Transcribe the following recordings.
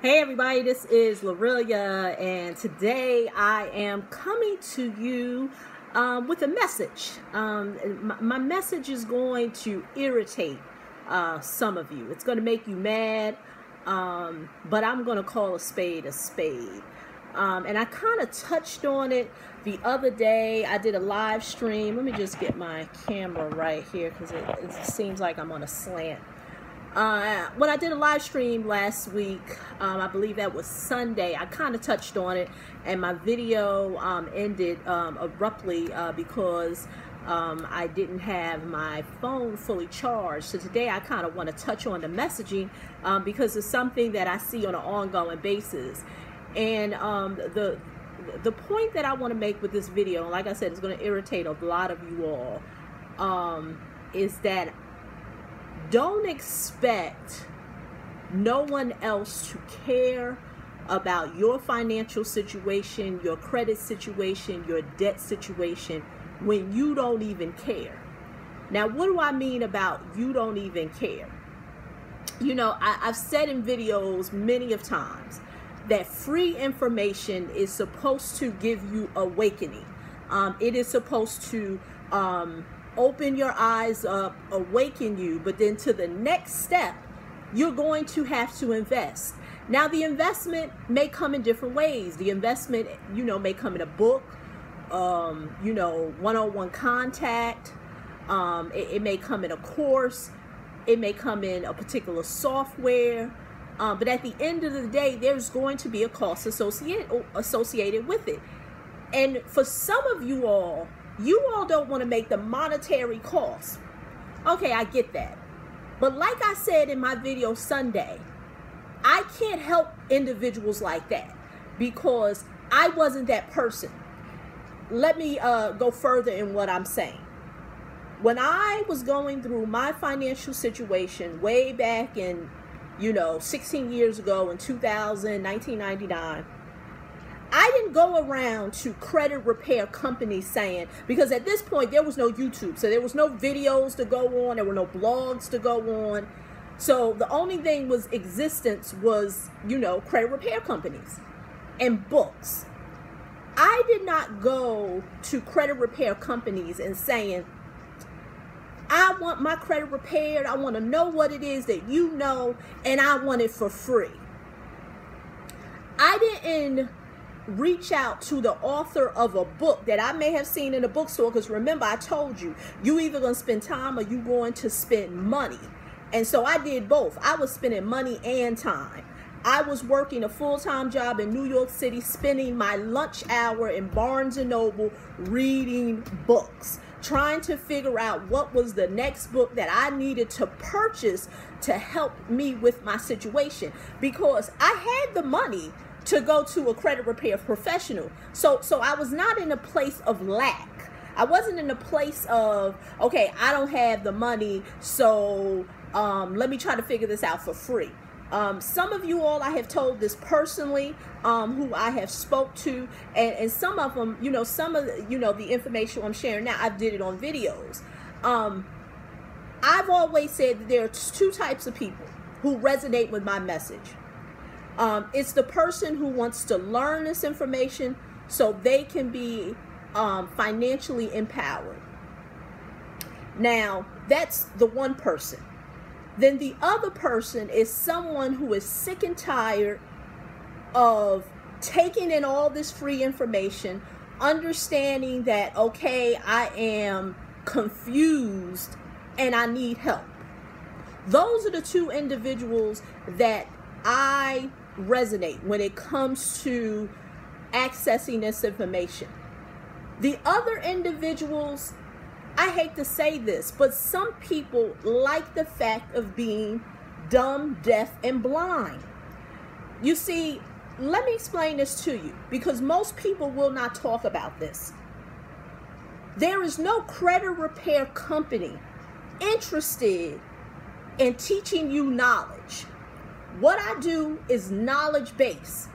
Hey everybody, this is Lorelia, and today I am coming to you with a message. My message is going to irritate some of you. It's going to make you mad, but I'm going to call a spade a spade. And I kind of touched on it the other day. I did a live stream. Let me just get my camera right here because it seems like I'm on a slant. When I did a live stream last week, I believe that was Sunday, I kind of touched on it, and my video ended abruptly because I didn't have my phone fully charged. So today I kind of want to touch on the messaging because it's something that I see on an ongoing basis. And the point that I want to make with this video, and like I said, it's going to irritate a lot of you all, is that don't expect no one else to care about your financial situation, your credit situation, your debt situation when you don't even care. Now, what do I mean about you don't even care? You know, I've said in videos many of times that free information is supposed to give you awakening. It is supposed to open your eyes up, awaken you, but then to the next step, you're going to have to invest. Now, the investment may come in different ways. The investment, you know, may come in a book, you know, one-on-one contact. It may come in a course. It may come in a particular software. But at the end of the day, there's going to be a cost associated with it. And for some of you all don't want to make the monetary cost. Okay, I get that. But like I said in my video Sunday, I can't help individuals like that because I wasn't that person. Let me go further in what I'm saying. When I was going through my financial situation way back in, 16 years ago in 1999, I didn't go around to credit repair companies saying, because at this point there was no YouTube, so there was no videos to go on, there were no blogs to go on. So the only thing was existence was, credit repair companies and books. I did not go to credit repair companies and saying, I want my credit repaired, I want to know what it is that you know, and I want it for free. I didn't reach out to the author of a book that I may have seen in a bookstore, because remember, I told you, you either going to spend time or you going to spend money. And so I did both. I was spending money and time. I was working a full-time job in New York City, spending my lunch hour in Barnes & Noble reading books, trying to figure out what was the next book that I needed to purchase to help me with my situation, because I had the money to go to a credit repair professional. So I was not in a place of lack. I wasn't in a place of, okay, I don't have the money, so let me try to figure this out for free. Some of you all I have told this personally, who I have spoke to, and some of them, some of the information I'm sharing now, I did it on videos. I've always said that there are two types of people who resonate with my message. It's the person who wants to learn this information so they can be financially empowered. Now, that's the one person. Then the other person is someone who is sick and tired of taking in all this free information, understanding that, okay, I am confused and I need help. Those are the two individuals that I resonate when it comes to accessing this information. The other individuals, I hate to say this, but some people like the fact of being dumb, deaf, and blind. You see, let me explain this to you, because most people will not talk about this. There is no credit repair company interested in teaching you knowledge. What I do is knowledge-based.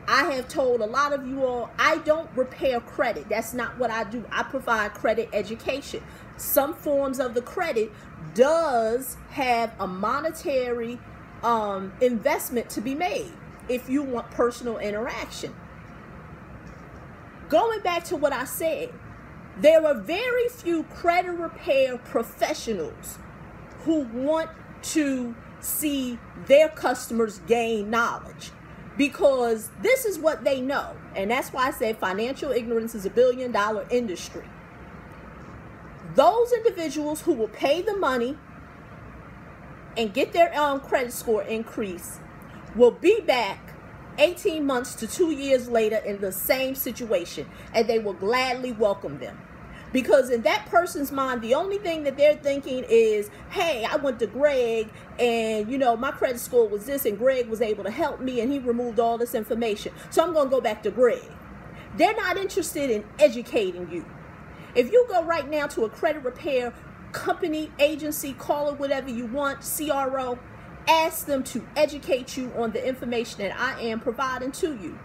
I have told a lot of you all, I don't repair credit. That's not what I do. I provide credit education. Some forms of the credit does have a monetary investment to be made. if you want personal interaction. Going back to what I said, there are very few credit repair professionals who want to see their customers gain knowledge, because this is what they know. And that's why I say financial ignorance is $1 billion industry. Those individuals who will pay the money and get their credit score increase will be back 18 months to 2 years later in the same situation, and they will gladly welcome them. Because in that person's mind, the only thing that they're thinking is, hey, I went to Greg and, you know, my credit score was this and Greg was able to help me and he removed all this information, so I'm going to go back to Greg. They're not interested in educating you. If you go right now to a credit repair company, agency, call it whatever you want, CRO, ask them to educate you on the information that I am providing to you.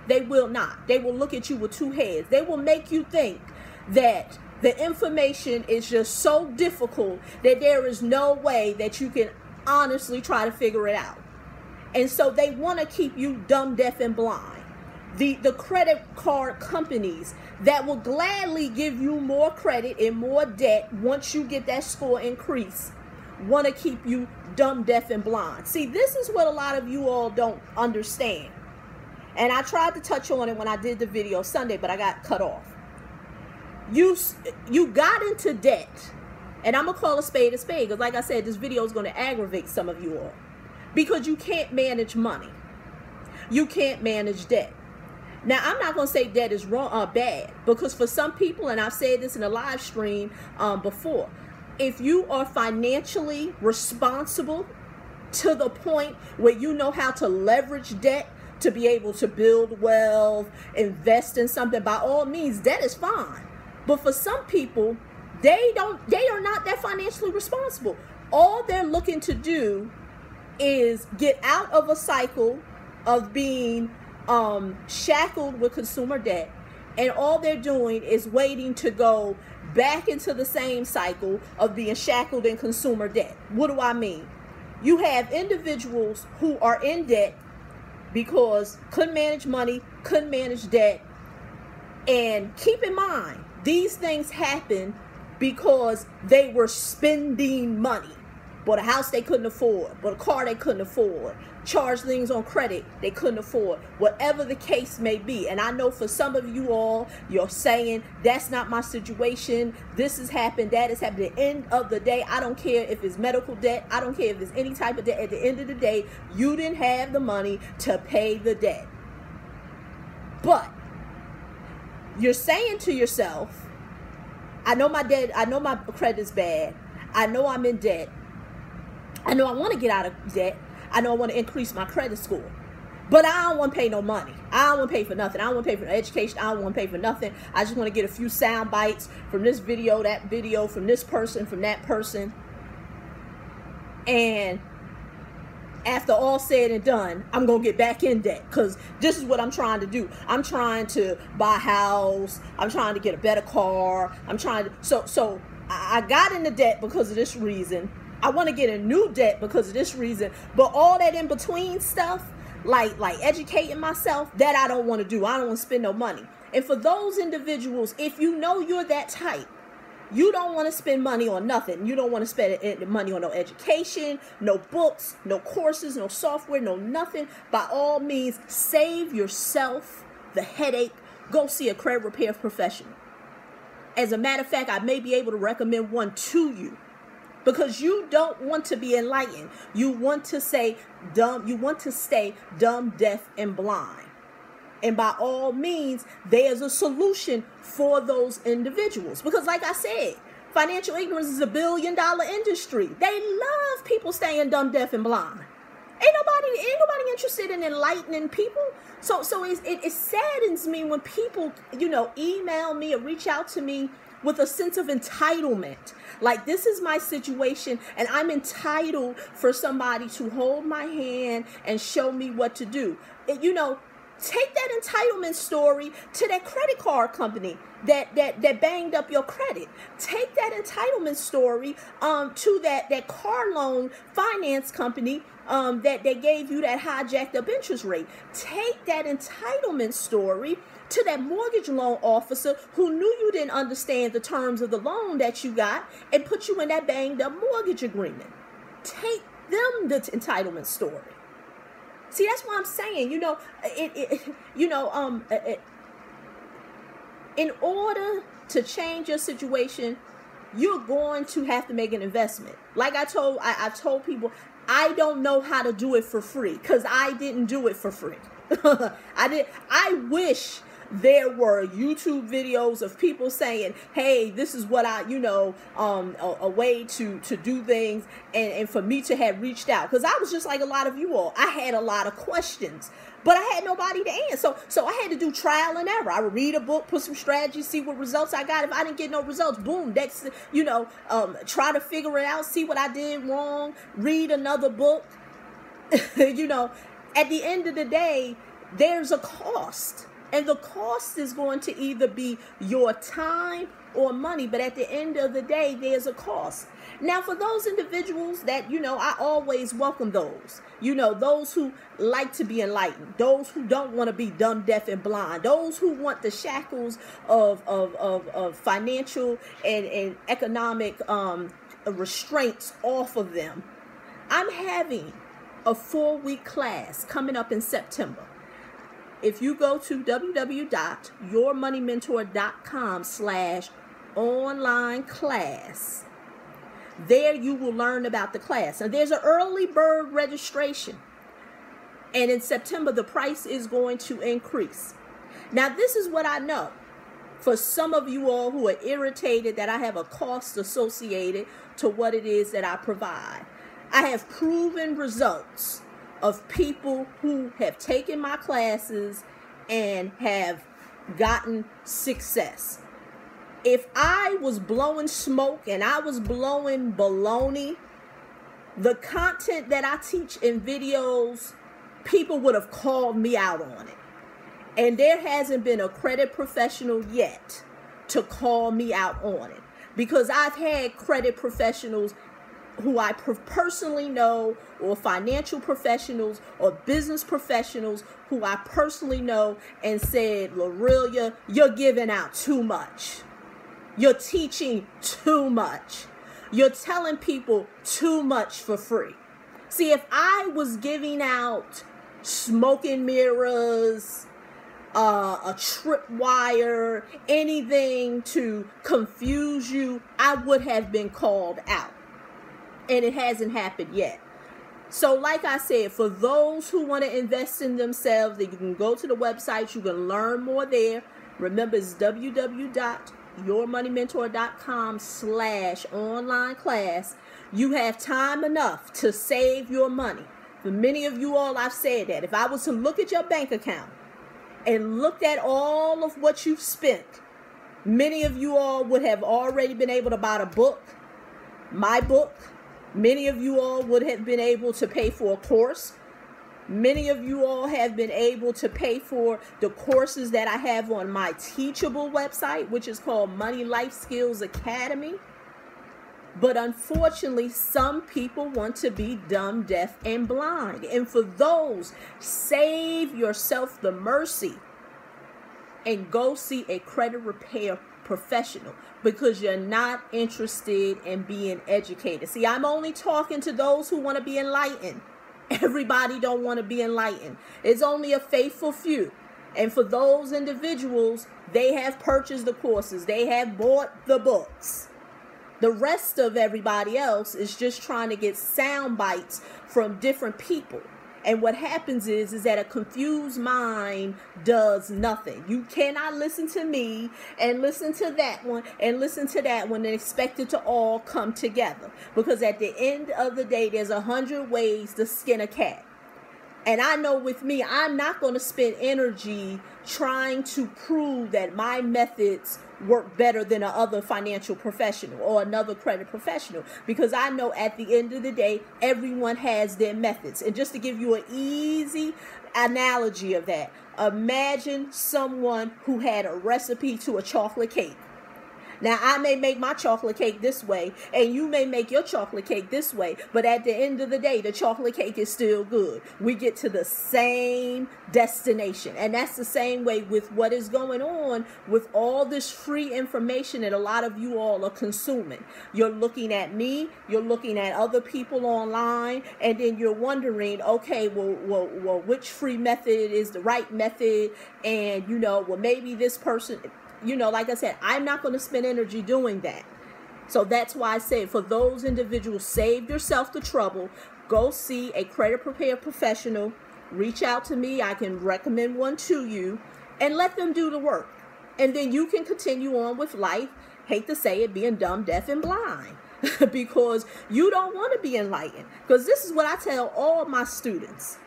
They will not. They will look at you with two heads. They will make you think that the information is just so difficult that there is no way that you can honestly try to figure it out. And so they want to keep you dumb, deaf, and blind. The credit card companies that will gladly give you more credit and more debt once you get that score increase want to keep you dumb, deaf, and blind. See, this is what a lot of you all don't understand. And I tried to touch on it when I did the video Sunday, but I got cut off. You got into debt, and I'm going to call a spade, because like I said, this video is going to aggravate some of you all, because you can't manage money. You can't manage debt. Now, I'm not going to say debt is wrong or bad, because for some people, and I've said this in a live stream before, if you are financially responsible to the point where you know how to leverage debt to be able to build wealth, invest in something, by all means, debt is fine. But for some people, they are not that financially responsible. All they're looking to do is get out of a cycle of being shackled with consumer debt, and all they're doing is waiting to go back into the same cycle of being shackled in consumer debt. What do I mean? You have individuals who are in debt because couldn't manage money, couldn't manage debt. And keep in mind, these things happen because they were spending money. Bought a house they couldn't afford, bought a car they couldn't afford, charged things on credit they couldn't afford, whatever the case may be. And I know for some of you all, you're saying, that's not my situation, this has happened, that has happened. At the end of the day, I don't care if it's medical debt, I don't care if it's any type of debt. At the end of the day, you didn't have the money to pay the debt. But you're saying to yourself, I know my debt, I know my credit's bad, I know I'm in debt, I know I want to get out of debt, I know I want to increase my credit score, but I don't want to pay no money. I don't want to pay for nothing. I don't want to pay for education. I don't want to pay for nothing. I just want to get a few sound bites from this video, that video, from this person, from that person. And after all said and done, I'm going to get back in debt, because this is what I'm trying to do. I'm trying to buy a house. I'm trying to get a better car. I'm trying to, so I got into debt because of this reason. I want to get a new debt because of this reason. But all that in between stuff, like educating myself, that I don't want to do. I don't want to spend no money. And for those individuals, if you know you're that type, you don't want to spend money on nothing. You don't want to spend money on no education, no books, no courses, no software, no nothing. By all means, save yourself the headache. Go see a credit repair professional. As a matter of fact, I may be able to recommend one to you, because you don't want to be enlightened. You want to stay dumb, deaf, and blind. And by all means, there's a solution for those individuals. Because like I said, financial ignorance is $1 billion industry. They love people staying dumb, deaf, and blind. Ain't nobody interested in enlightening people. So it saddens me when people, email me or reach out to me with a sense of entitlement. Like, this is my situation and I'm entitled for somebody to hold my hand and show me what to do. Take that entitlement story to that credit card company that banged up your credit. Take that entitlement story to that car loan finance company that gave you that hijacked up interest rate. Take that entitlement story to that mortgage loan officer who knew you didn't understand the terms of the loan that you got and put you in that banged up mortgage agreement. Take them the entitlement story. See, that's what I'm saying. In order to change your situation, you're going to have to make an investment. Like I've told people, I don't know how to do it for free because I didn't do it for free. I wish there were YouTube videos of people saying, hey, this is what a way to do things, and for me to have reached out. Because I was just like a lot of you all. I had a lot of questions, but I had nobody to answer. So I had to do trial and error. I would read a book, put some strategies, see what results I got. If I didn't get no results, boom, next, try to figure it out, see what I did wrong, read another book. At the end of the day, there's a cost. And the cost is going to either be your time or money. But at the end of the day, there's a cost. Now, for those individuals that, I always welcome those. Those who like to be enlightened. Those who don't want to be dumb, deaf, and blind. Those who want the shackles of financial and economic restraints off of them. I'm having a 4-week class coming up in September. If you go to www.yourmoneymentor.com/online class, there you will learn about the class. And there's an early bird registration. And in September, the price is going to increase. Now, this is what I know. For some of you all who are irritated that I have a cost associated to what it is that I provide, I have proven results of people who have taken my classes and have gotten success. If I was blowing smoke and I was blowing baloney, the content that I teach in videos, people would have called me out on it. And there hasn't been a credit professional yet to call me out on it. Because I've had credit professionals who I personally know, or financial professionals or business professionals who I personally know, and said, Lorelia, you're giving out too much. You're teaching too much. You're telling people too much for free. See, if I was giving out smoke and mirrors, a tripwire, anything to confuse you, I would have been called out. And it hasn't happened yet. So like I said, for those who want to invest in themselves, you can go to the website. You can learn more there. Remember, it's www.yourmoneymentor.com/online class. You have time enough to save your money. For many of you all, I've said that. If I was to look at your bank account and looked at all of what you've spent, many of you all would have already been able to buy a book, my book. Many of you all would have been able to pay for a course. Many of you all have been able to pay for the courses that I have on my Teachable website, which is called Money Life Skills Academy. But unfortunately, some people want to be dumb, deaf, and blind. And for those, save yourself the mercy and go see a credit repair professional, because you're not interested in being educated. See, I'm only talking to those who want to be enlightened. Everybody don't want to be enlightened. It's only a faithful few. And for those individuals, they have purchased the courses. They have bought the books. The rest of everybody else is just trying to get sound bites from different people. And what happens is that a confused mind does nothing. You cannot listen to me and listen to that one and listen to that one and expect it to all come together. Because at the end of the day, there's 100 ways to skin a cat. And I know with me, I'm not going to spend energy trying to prove that my methods work better than another financial professional or another credit professional, because I know at the end of the day, everyone has their methods. And just to give you an easy analogy of that, imagine someone who had a recipe to a chocolate cake. Now, I may make my chocolate cake this way, and you may make your chocolate cake this way, but at the end of the day, the chocolate cake is still good. We get to the same destination, and that's the same way with what is going on with all this free information that a lot of you all are consuming. You're looking at me, you're looking at other people online, and then you're wondering, okay, well, which free method is the right method? And, well, maybe this person... like I said, I'm not going to spend energy doing that. So that's why I say, for those individuals, save yourself the trouble. Go see a credit prepared professional. Reach out to me. I can recommend one to you, and let them do the work. And then you can continue on with life. Hate to say it, being dumb, deaf, and blind. Because you don't want to be enlightened. Because this is what I tell all my students.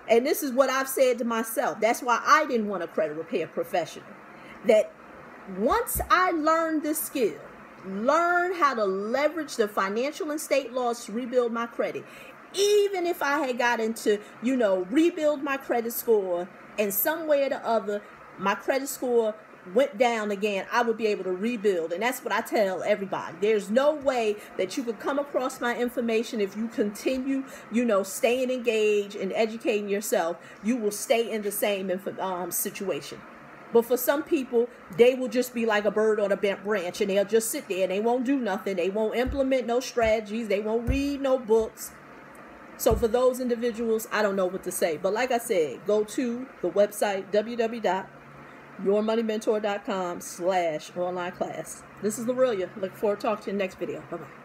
And this is what I've said to myself. That's why I didn't want a credit repair professional. That once I learned this skill, learn how to leverage the financial and state laws to rebuild my credit, even if I had gotten to, rebuild my credit score, and some way or the other, my credit score went down again, I would be able to rebuild. And that's what I tell everybody. There's no way that you could come across my information if you continue, staying engaged and educating yourself. You will stay in the same situation. But for some people, they will just be like a bird on a bent branch, and they'll just sit there and they won't do nothing. They won't implement no strategies. They won't read no books. So for those individuals, I don't know what to say. But like I said, go to the website, www.yourmoneymentor.com/online class. This is Lorelia. Look forward to talking to you in the next video. Bye-bye.